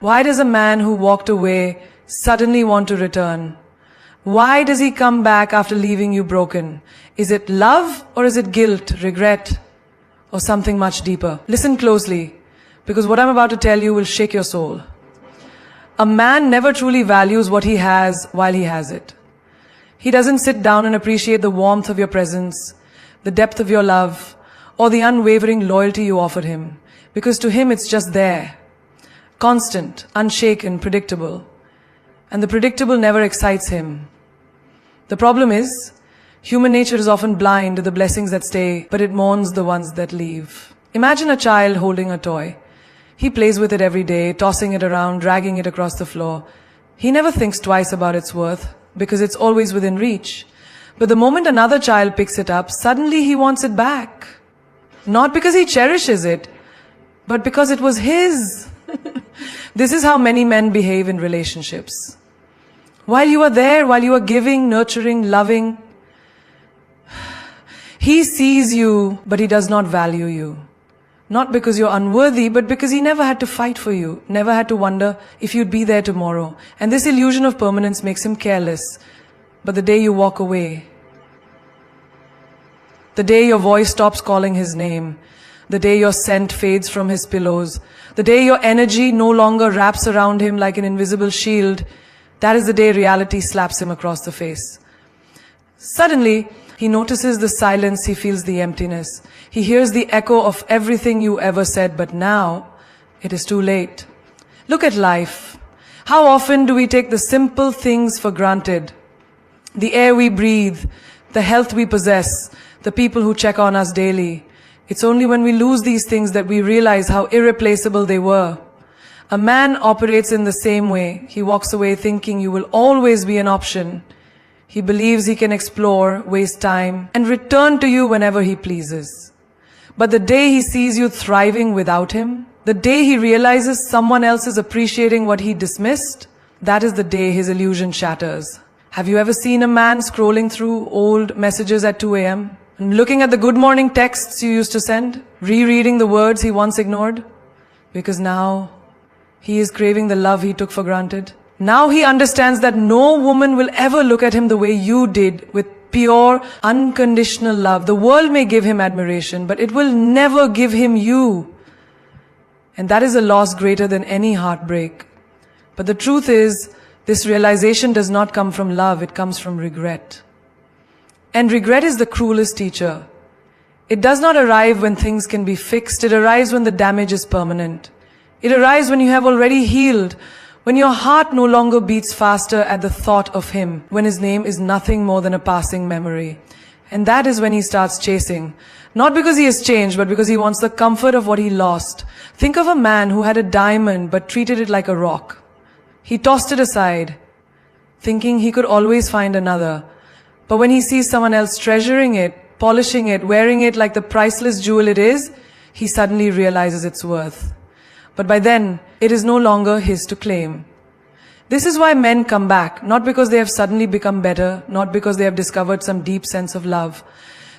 Why does a man who walked away suddenly want to return? Why does he come back after leaving you broken? Is it love or is it guilt, regret, or something much deeper? Listen closely, because what I'm about to tell you will shake your soul. A man never truly values what he has while he has it. He doesn't sit down and appreciate the warmth of your presence, the depth of your love, or the unwavering loyalty you offered him, because to him it's just there, constant, unshaken, predictable. And the predictable never excites him. The problem is, human nature is often blind to the blessings that stay, but it mourns the ones that leave. Imagine a child holding a toy. He plays with it every day, tossing it around, dragging it across the floor. He never thinks twice about its worth, because it's always within reach. But the moment another child picks it up, suddenly he wants it back. Not because he cherishes it, but because it was his. This is how many men behave in relationships. While you are there, while you are giving, nurturing, loving, he sees you, but he does not value you. Not because you're unworthy, but because he never had to fight for you, never had to wonder if you'd be there tomorrow. And this illusion of permanence makes him careless. But the day you walk away, the day your voice stops calling his name, the day your scent fades from his pillows, the day your energy no longer wraps around him like an invisible shield, that is the day reality slaps him across the face. Suddenly, he notices the silence, he feels the emptiness. He hears the echo of everything you ever said, but now it is too late. Look at life. How often do we take the simple things for granted? The air we breathe, the health we possess, the people who check on us daily. It's only when we lose these things that we realize how irreplaceable they were. A man operates in the same way. He walks away thinking you will always be an option. He believes he can explore, waste time, and return to you whenever he pleases. But the day he sees you thriving without him, the day he realizes someone else is appreciating what he dismissed, that is the day his illusion shatters. Have you ever seen a man scrolling through old messages at 2 a.m. and looking at the good morning texts you used to send, rereading the words he once ignored? Because now he is craving the love he took for granted. Now he understands that no woman will ever look at him the way you did, with pure, unconditional love. The world may give him admiration, but it will never give him you. And that is a loss greater than any heartbreak. But the truth is, this realization does not come from love, it comes from regret. And regret is the cruelest teacher. It does not arrive when things can be fixed, it arrives when the damage is permanent. It arrives when you have already healed, when your heart no longer beats faster at the thought of him, when his name is nothing more than a passing memory. And that is when he starts chasing. Not because he has changed, but because he wants the comfort of what he lost. Think of a man who had a diamond but treated it like a rock. He tossed it aside, thinking he could always find another. But when he sees someone else treasuring it, polishing it, wearing it like the priceless jewel it is, he suddenly realizes its worth. But by then, it is no longer his to claim. This is why men come back, not because they have suddenly become better, not because they have discovered some deep sense of love.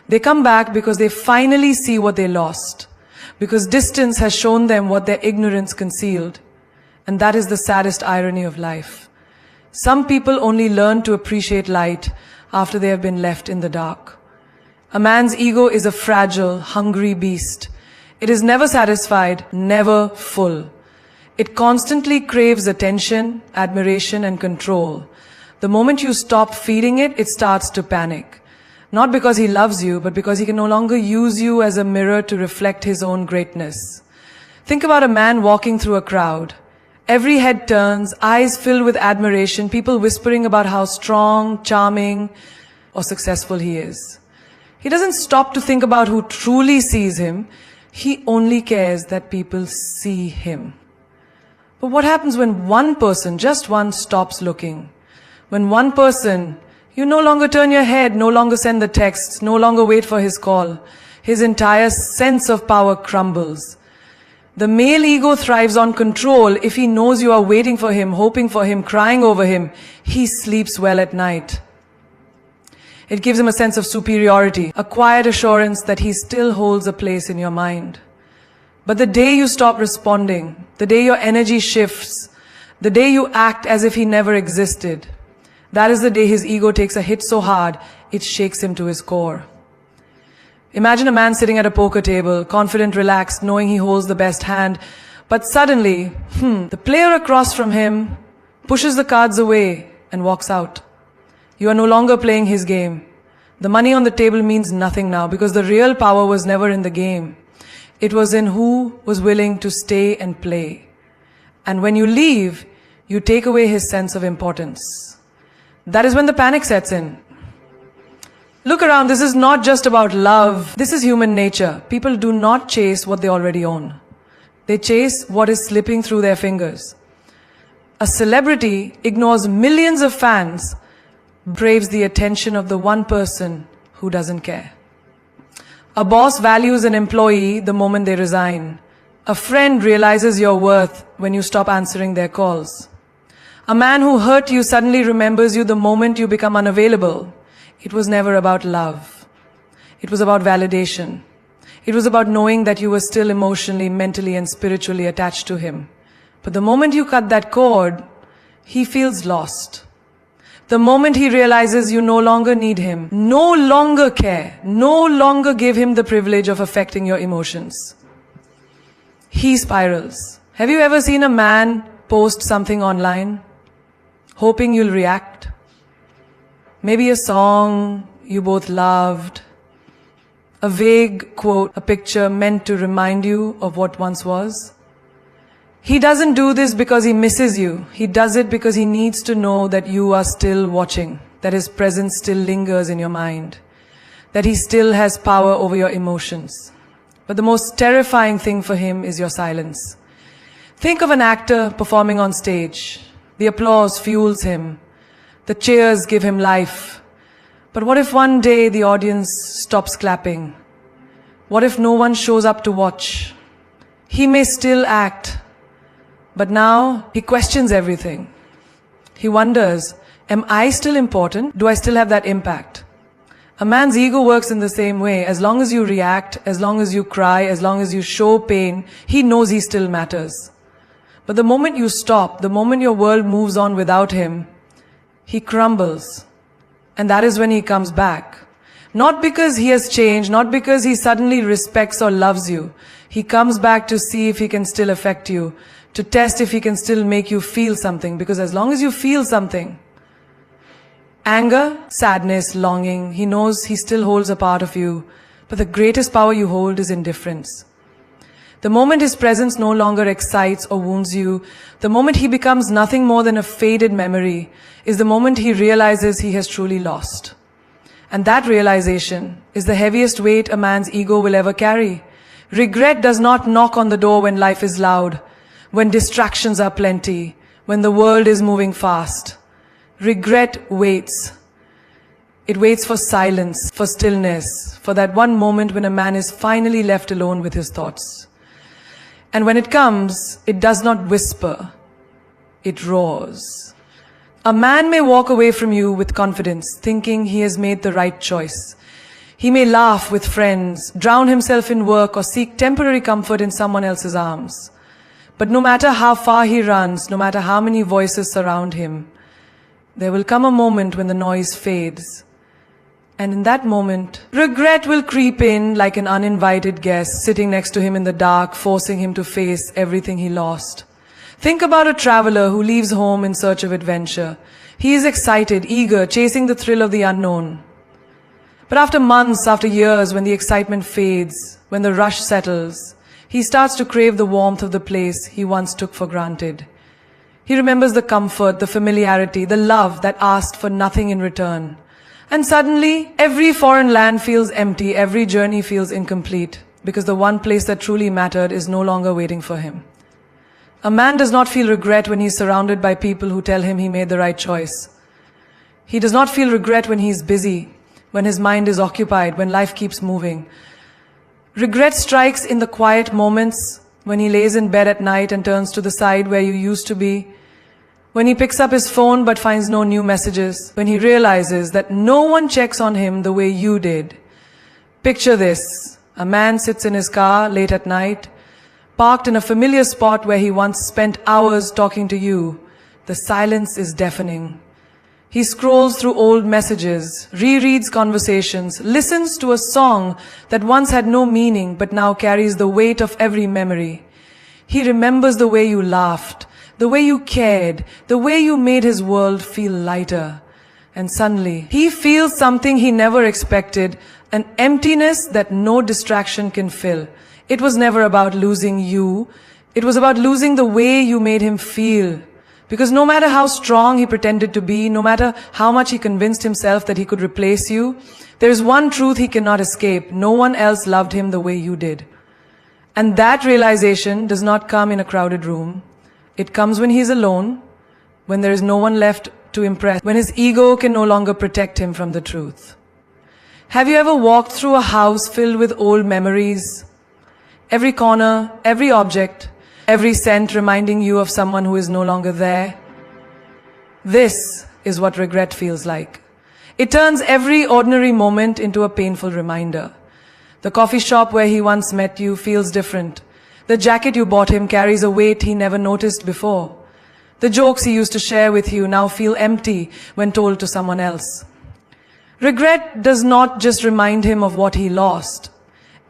They come back because they finally see what they lost, because distance has shown them what their ignorance concealed. And that is the saddest irony of life. Some people only learn to appreciate light after they have been left in the dark. A man's ego is a fragile, hungry beast. It is never satisfied, never full. It constantly craves attention, admiration, and control. The moment you stop feeding it, it starts to panic. Not because he loves you, but because he can no longer use you as a mirror to reflect his own greatness. Think about a man walking through a crowd. Every head turns, eyes filled with admiration, people whispering about how strong, charming, or successful he is. He doesn't stop to think about who truly sees him. He only cares that people see him. But what happens when one person, just one, stops looking? When one person, you no longer turn your head, no longer send the texts, no longer wait for his call. His entire sense of power crumbles. The male ego thrives on control. If he knows you are waiting for him, hoping for him, crying over him, he sleeps well at night. It gives him a sense of superiority, a quiet assurance that he still holds a place in your mind. But the day you stop responding, the day your energy shifts, The day you act as if he never existed. That is the day his ego takes a hit so hard, it shakes him to his core. Imagine a man sitting at a poker table, confident, relaxed, knowing he holds the best hand, but suddenly, the player across from him pushes the cards away and walks out. You are no longer playing his game. The money on the table means nothing now because the real power was never in the game. It was in who was willing to stay and play. And when you leave, you take away his sense of importance. That is when the panic sets in. Look around, this is not just about love. This is human nature. People do not chase what they already own. They chase what is slipping through their fingers. A celebrity ignores millions of fans, braves the attention of the one person who doesn't care. A boss values an employee the moment they resign. A friend realizes your worth when you stop answering their calls. A man who hurt you suddenly remembers you the moment you become unavailable. It was never about love. It was about validation. It was about knowing that you were still emotionally, mentally, and spiritually attached to him. But the moment you cut that cord, he feels lost. The moment he realizes you no longer need him, no longer care, no longer give him the privilege of affecting your emotions, he spirals. Have you ever seen a man post something online, hoping you'll react? Maybe a song you both loved, a vague quote, a picture meant to remind you of what once was. He doesn't do this because he misses you. He does it because he needs to know that you are still watching, that his presence still lingers in your mind, that he still has power over your emotions. But the most terrifying thing for him is your silence. Think of an actor performing on stage. The applause fuels him. The cheers give him life. But what if one day the audience stops clapping? What if no one shows up to watch? He may still act, but now he questions everything. He wonders, am I still important? Do I still have that impact? A man's ego works in the same way. As long as you react, as long as you cry, as long as you show pain, he knows he still matters. But the moment you stop, the moment your world moves on without him, he crumbles. And that is when he comes back. Not because he has changed, not because he suddenly respects or loves you. He comes back to see if he can still affect you, to test if he can still make you feel something. Because as long as you feel something, anger, sadness, longing, he knows he still holds a part of you. But the greatest power you hold is indifference. The moment his presence no longer excites or wounds you, the moment he becomes nothing more than a faded memory, is the moment he realizes he has truly lost. And that realization is the heaviest weight a man's ego will ever carry. Regret does not knock on the door when life is loud, when distractions are plenty, when the world is moving fast. Regret waits. It waits for silence, for stillness, for that one moment when a man is finally left alone with his thoughts. And when it comes, it does not whisper, it roars. A man may walk away from you with confidence, thinking he has made the right choice. He may laugh with friends, drown himself in work, or seek temporary comfort in someone else's arms. But no matter how far he runs, no matter how many voices surround him, there will come a moment when the noise fades. And in that moment, regret will creep in like an uninvited guest, sitting next to him in the dark, forcing him to face everything he lost. Think about a traveler who leaves home in search of adventure. He is excited, eager, chasing the thrill of the unknown. But after months, after years, when the excitement fades, when the rush settles, he starts to crave the warmth of the place he once took for granted. He remembers the comfort, the familiarity, the love that asked for nothing in return. And suddenly, every foreign land feels empty, every journey feels incomplete, because the one place that truly mattered is no longer waiting for him. A man does not feel regret when he is surrounded by people who tell him he made the right choice. He does not feel regret when he is busy, when his mind is occupied, when life keeps moving. Regret strikes in the quiet moments, when he lays in bed at night and turns to the side where you used to be, when he picks up his phone but finds no new messages, when he realizes that no one checks on him the way you did. Picture this. A man sits in his car late at night, parked in a familiar spot where he once spent hours talking to you. The silence is deafening. He scrolls through old messages, rereads conversations, listens to a song that once had no meaning but now carries the weight of every memory. He remembers the way you laughed, the way you cared, the way you made his world feel lighter. And suddenly, he feels something he never expected, an emptiness that no distraction can fill. It was never about losing you. It was about losing the way you made him feel. Because no matter how strong he pretended to be, no matter how much he convinced himself that he could replace you, there is one truth he cannot escape. No one else loved him the way you did. And that realization does not come in a crowded room. It comes when he is alone, when there is no one left to impress, when his ego can no longer protect him from the truth. Have you ever walked through a house filled with old memories? Every corner, every object, every scent reminding you of someone who is no longer there. This is what regret feels like. It turns every ordinary moment into a painful reminder. The coffee shop where he once met you feels different. The jacket you bought him carries a weight he never noticed before. The jokes he used to share with you now feel empty when told to someone else. Regret does not just remind him of what he lost.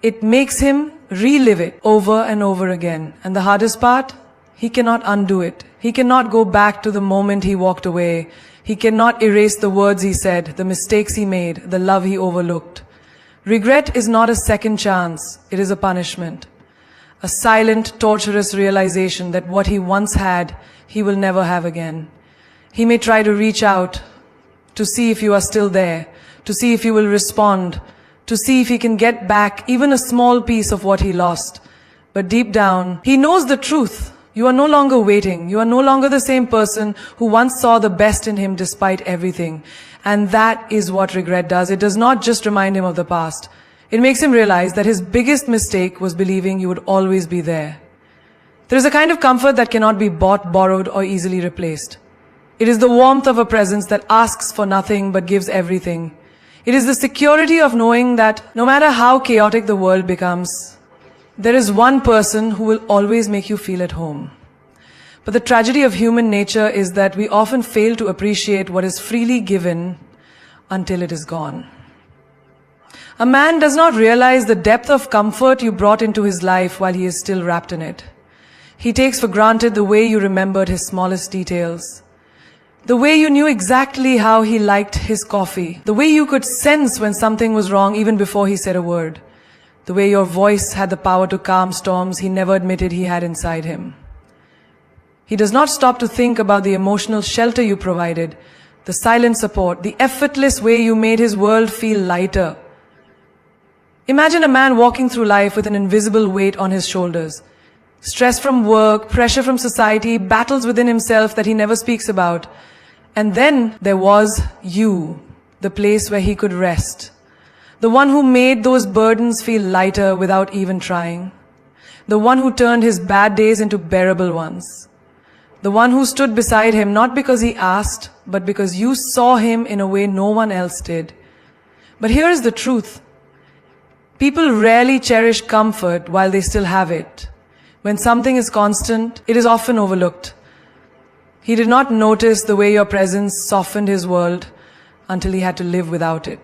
It makes him relive it over and over again. And the hardest part? He cannot undo it. He cannot go back to the moment he walked away. He cannot erase the words he said, the mistakes he made, the love he overlooked. Regret is not a second chance. It is a punishment. A silent, torturous realization that what he once had, he will never have again. He may try to reach out to see if you are still there, to see if you will respond, to see if he can get back even a small piece of what he lost. But deep down, he knows the truth. You are no longer waiting. You are no longer the same person who once saw the best in him despite everything. And that is what regret does. It does not just remind him of the past. It makes him realize that his biggest mistake was believing you would always be there. There is a kind of comfort that cannot be bought, borrowed, or easily replaced. It is the warmth of a presence that asks for nothing but gives everything. It is the security of knowing that no matter how chaotic the world becomes, there is one person who will always make you feel at home. But the tragedy of human nature is that we often fail to appreciate what is freely given until it is gone. A man does not realize the depth of comfort you brought into his life while he is still wrapped in it. He takes for granted the way you remembered his smallest details. The way you knew exactly how he liked his coffee. The way you could sense when something was wrong even before he said a word. The way your voice had the power to calm storms he never admitted he had inside him. He does not stop to think about the emotional shelter you provided, the silent support, the effortless way you made his world feel lighter. Imagine a man walking through life with an invisible weight on his shoulders. Stress from work, pressure from society, battles within himself that he never speaks about. And then there was you, the place where he could rest. The one who made those burdens feel lighter without even trying. The one who turned his bad days into bearable ones. The one who stood beside him not because he asked, but because you saw him in a way no one else did. But here is the truth. People rarely cherish comfort while they still have it. When something is constant, it is often overlooked. He did not notice the way your presence softened his world until he had to live without it.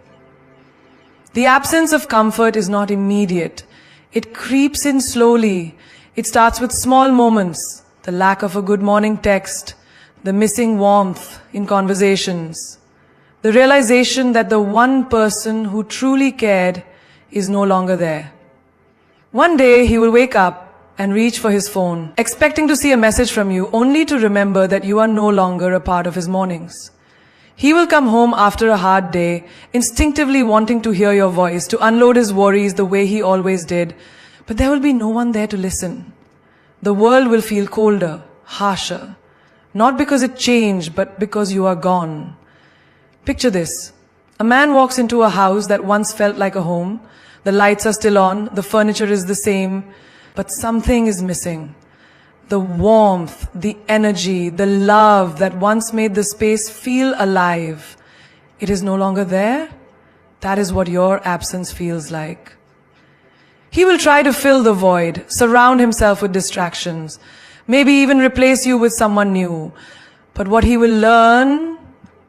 The absence of comfort is not immediate. It creeps in slowly. It starts with small moments, the lack of a good morning text, the missing warmth in conversations, the realization that the one person who truly cared is no longer there. One day he will wake up and reach for his phone, expecting to see a message from you, only to remember that you are no longer a part of his mornings. He will come home after a hard day, instinctively wanting to hear your voice, to unload his worries the way he always did, but there will be no one there to listen. The world will feel colder, harsher, not because it changed, but because you are gone. Picture this. A man walks into a house that once felt like a home. The lights are still on, the furniture is the same, but something is missing. The warmth, the energy, the love that once made the space feel alive. It is no longer there. That is what your absence feels like. He will try to fill the void, surround himself with distractions, maybe even replace you with someone new. But what he will learn,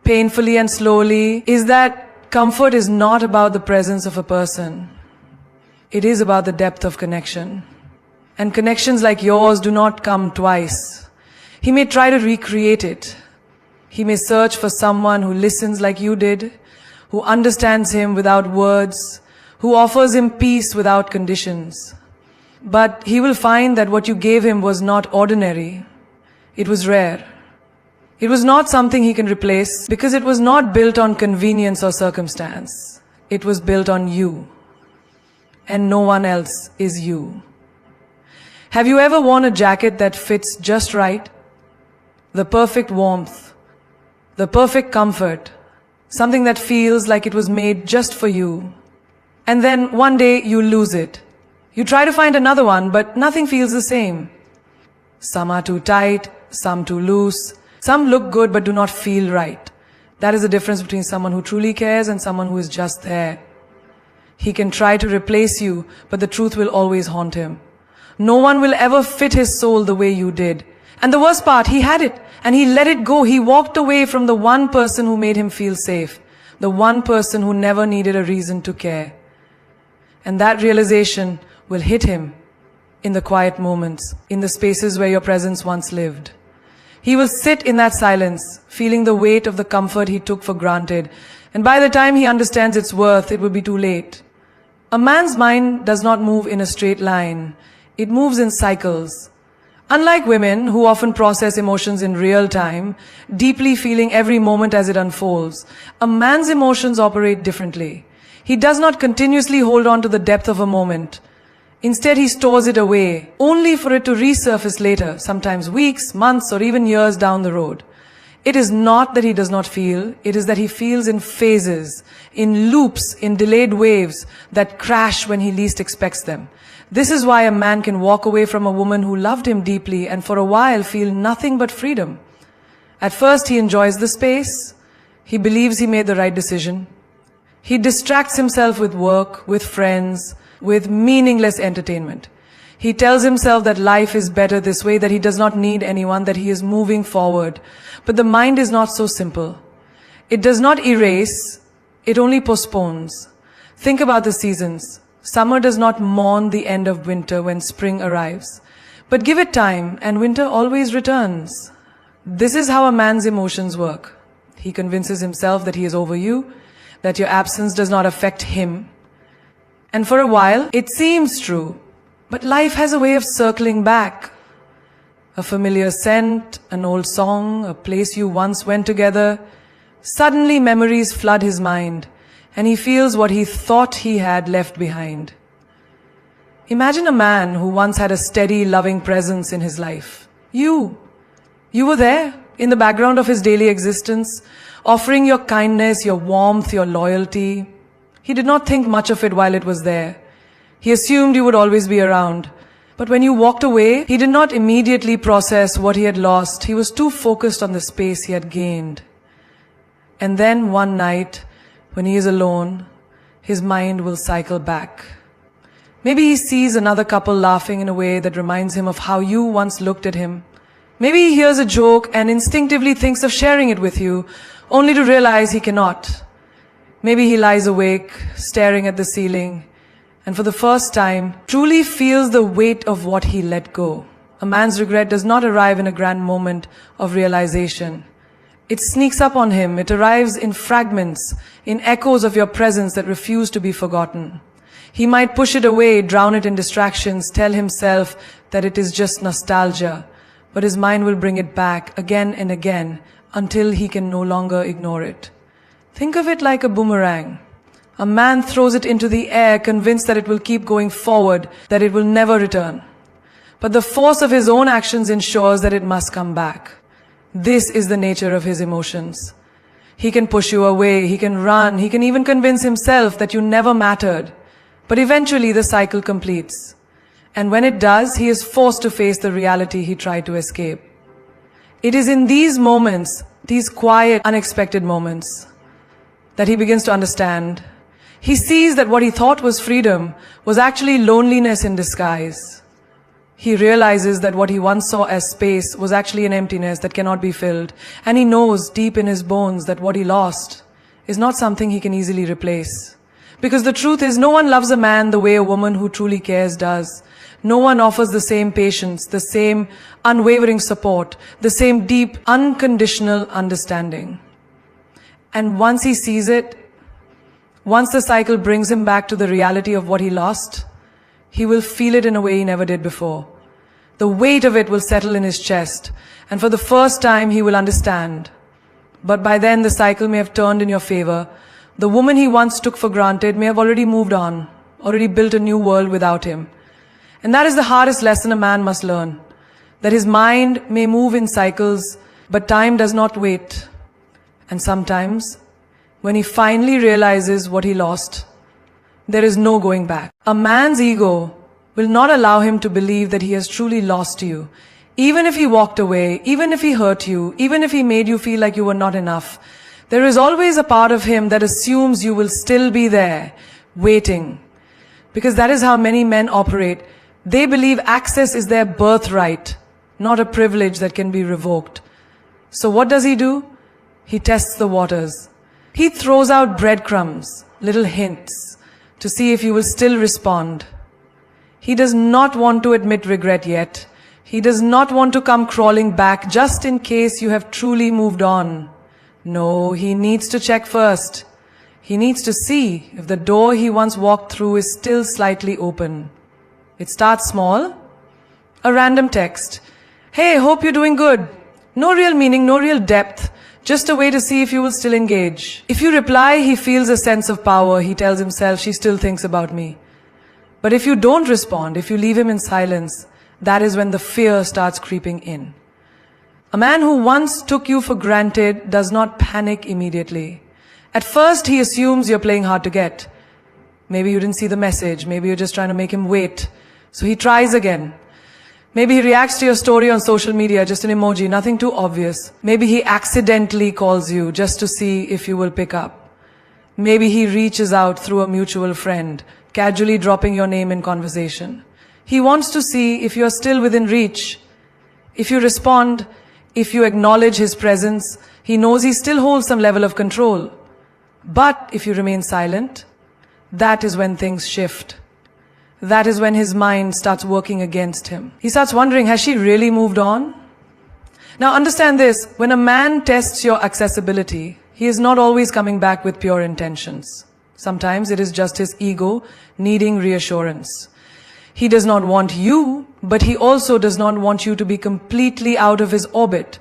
painfully and slowly, is that comfort is not about the presence of a person. It is about the depth of connection. And connections like yours do not come twice. He may try to recreate it. He may search for someone who listens like you did, who understands him without words, who offers him peace without conditions. But he will find that what you gave him was not ordinary. It was rare. It was not something he can replace because it was not built on convenience or circumstance. It was built on you. And no one else is you. Have you ever worn a jacket that fits just right? The perfect warmth, the perfect comfort, something that feels like it was made just for you. And then one day you lose it. You try to find another one, but nothing feels the same. Some are too tight, some too loose. Some look good but do not feel right. That is the difference between someone who truly cares and someone who is just there. He can try to replace you, but the truth will always haunt him. No one will ever fit his soul the way you did. And the worst part, he had it, and he let it go. He walked away from the one person who made him feel safe, the one person who never needed a reason to care. And that realization will hit him in the quiet moments, in the spaces where your presence once lived. He will sit in that silence, feeling the weight of the comfort he took for granted. And by the time he understands its worth, it will be too late. A man's mind does not move in a straight line. It moves in cycles. Unlike women, who often process emotions in real time, deeply feeling every moment as it unfolds, a man's emotions operate differently. He does not continuously hold on to the depth of a moment. Instead, he stores it away, only for it to resurface later, sometimes weeks, months, or even years down the road. It is not that he does not feel, it is that he feels in phases, in loops, in delayed waves that crash when he least expects them. This is why a man can walk away from a woman who loved him deeply and for a while feel nothing but freedom. At first, he enjoys the space. He believes he made the right decision. He distracts himself with work, with friends, with meaningless entertainment. He tells himself that life is better this way, that he does not need anyone, that he is moving forward. But the mind is not so simple. It does not erase, it only postpones. Think about the seasons. Summer does not mourn the end of winter when spring arrives. But give it time, and winter always returns. This is how a man's emotions work. He convinces himself that he is over you, that your absence does not affect him. And for a while, it seems true. But life has a way of circling back. A familiar scent, an old song, a place you once went together. Suddenly memories flood his mind, and he feels what he thought he had left behind. Imagine a man who once had a steady, loving presence in his life. You were there, in the background of his daily existence, offering your kindness, your warmth, your loyalty. He did not think much of it while it was there. He assumed you would always be around. But when you walked away, he did not immediately process what he had lost. He was too focused on the space he had gained. And then one night, when he is alone, his mind will cycle back. Maybe he sees another couple laughing in a way that reminds him of how you once looked at him. Maybe he hears a joke and instinctively thinks of sharing it with you, only to realize he cannot. Maybe he lies awake, staring at the ceiling, and for the first time, truly feels the weight of what he let go. A man's regret does not arrive in a grand moment of realization. It sneaks up on him. It arrives in fragments, in echoes of your presence that refuse to be forgotten. He might push it away, drown it in distractions, tell himself that it is just nostalgia, but his mind will bring it back again and again until he can no longer ignore it. Think of it like a boomerang. A man throws it into the air, convinced that it will keep going forward, that it will never return. But the force of his own actions ensures that it must come back. This is the nature of his emotions. He can push you away, he can run, he can even convince himself that you never mattered. But eventually the cycle completes. And when it does, he is forced to face the reality he tried to escape. It is in these moments, these quiet, unexpected moments, that he begins to understand. He sees that what he thought was freedom was actually loneliness in disguise. He realizes that what he once saw as space was actually an emptiness that cannot be filled. And he knows deep in his bones that what he lost is not something he can easily replace. Because the truth is, no one loves a man the way a woman who truly cares does. No one offers the same patience, the same unwavering support, the same deep, unconditional understanding. And once he sees it, once the cycle brings him back to the reality of what he lost, he will feel it in a way he never did before. The weight of it will settle in his chest, and for the first time he will understand. But by then the cycle may have turned in your favor. The woman he once took for granted may have already moved on, already built a new world without him. And that is the hardest lesson a man must learn. That his mind may move in cycles, but time does not wait. And sometimes, when he finally realizes what he lost, there is no going back. A man's ego will not allow him to believe that he has truly lost you. Even if he walked away, even if he hurt you, even if he made you feel like you were not enough, there is always a part of him that assumes you will still be there, waiting. Because that is how many men operate. They believe access is their birthright, not a privilege that can be revoked. So what does he do? He tests the waters. He throws out breadcrumbs, little hints, to see if you will still respond. He does not want to admit regret yet. He does not want to come crawling back just in case you have truly moved on. No, he needs to check first. He needs to see if the door he once walked through is still slightly open. It starts small. A random text. Hey, hope you're doing good. No real meaning, no real depth. Just a way to see if you will still engage. If you reply, he feels a sense of power. He tells himself, she still thinks about me. But if you don't respond, if you leave him in silence, that is when the fear starts creeping in. A man who once took you for granted does not panic immediately. At first, he assumes you're playing hard to get. Maybe you didn't see the message. Maybe you're just trying to make him wait. So he tries again. Maybe he reacts to your story on social media, just an emoji, nothing too obvious. Maybe he accidentally calls you just to see if you will pick up. Maybe he reaches out through a mutual friend, casually dropping your name in conversation. He wants to see if you're still within reach. If you respond, if you acknowledge his presence, he knows he still holds some level of control. But if you remain silent, that is when things shift. That is when his mind starts working against him. He starts wondering, has she really moved on? Now understand this, when a man tests your accessibility, he is not always coming back with pure intentions. Sometimes it is just his ego needing reassurance. He does not want you, but he also does not want you to be completely out of his orbit.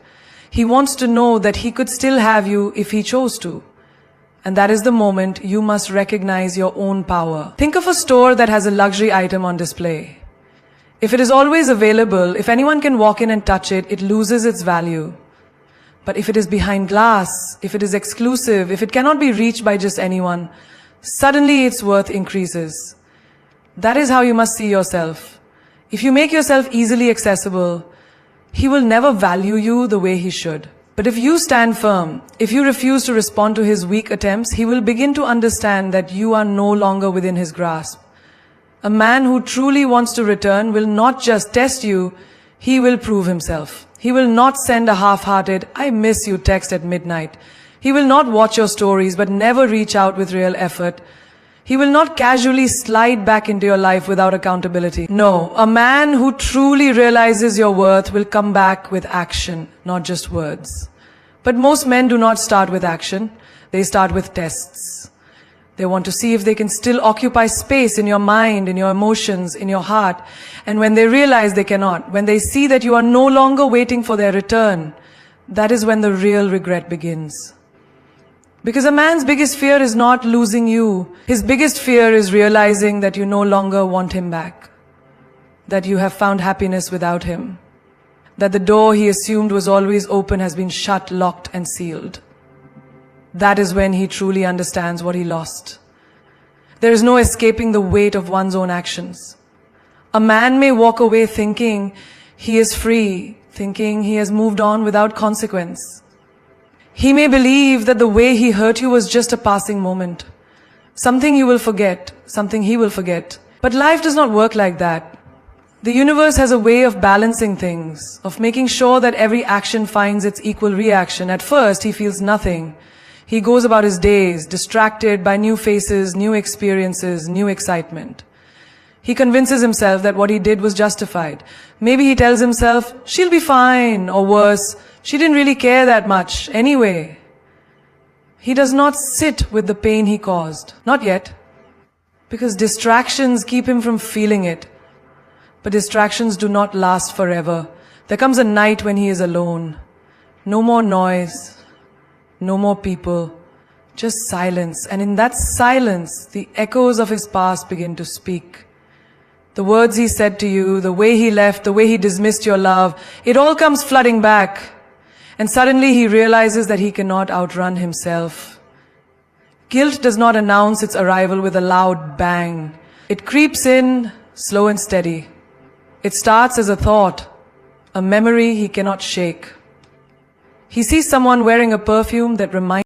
He wants to know that he could still have you if he chose to. And that is the moment you must recognize your own power. Think of a store that has a luxury item on display. If it is always available, if anyone can walk in and touch it, it loses its value. But if it is behind glass, if it is exclusive, if it cannot be reached by just anyone, suddenly its worth increases. That is how you must see yourself. If you make yourself easily accessible, he will never value you the way he should. But if you stand firm, if you refuse to respond to his weak attempts, he will begin to understand that you are no longer within his grasp. A man who truly wants to return will not just test you, he will prove himself. He will not send a half-hearted, I miss you text at midnight. He will not watch your stories but never reach out with real effort. He will not casually slide back into your life without accountability. No, a man who truly realizes your worth will come back with action, not just words. But most men do not start with action. They start with tests. They want to see if they can still occupy space in your mind, in your emotions, in your heart. And when they realize they cannot, when they see that you are no longer waiting for their return, that is when the real regret begins. Because a man's biggest fear is not losing you. His biggest fear is realizing that you no longer want him back. That you have found happiness without him. That the door he assumed was always open has been shut, locked, and sealed. That is when he truly understands what he lost. There is no escaping the weight of one's own actions. A man may walk away thinking he is free, thinking he has moved on without consequence. He may believe that the way he hurt you was just a passing moment. Something you will forget, something he will forget. But life does not work like that. The universe has a way of balancing things, of making sure that every action finds its equal reaction. At first, he feels nothing. He goes about his days, distracted by new faces, new experiences, new excitement. He convinces himself that what he did was justified. Maybe he tells himself, she'll be fine, or worse, she didn't really care that much anyway. He does not sit with the pain he caused. Not yet. Because distractions keep him from feeling it. But distractions do not last forever. There comes a night when he is alone. No more noise. No more people. Just silence. And in that silence, the echoes of his past begin to speak. The words he said to you, the way he left, the way he dismissed your love, it all comes flooding back. And suddenly he realizes that he cannot outrun himself. Guilt does not announce its arrival with a loud bang. It creeps in, slow and steady. It starts as a thought, a memory he cannot shake. He sees someone wearing a perfume that reminds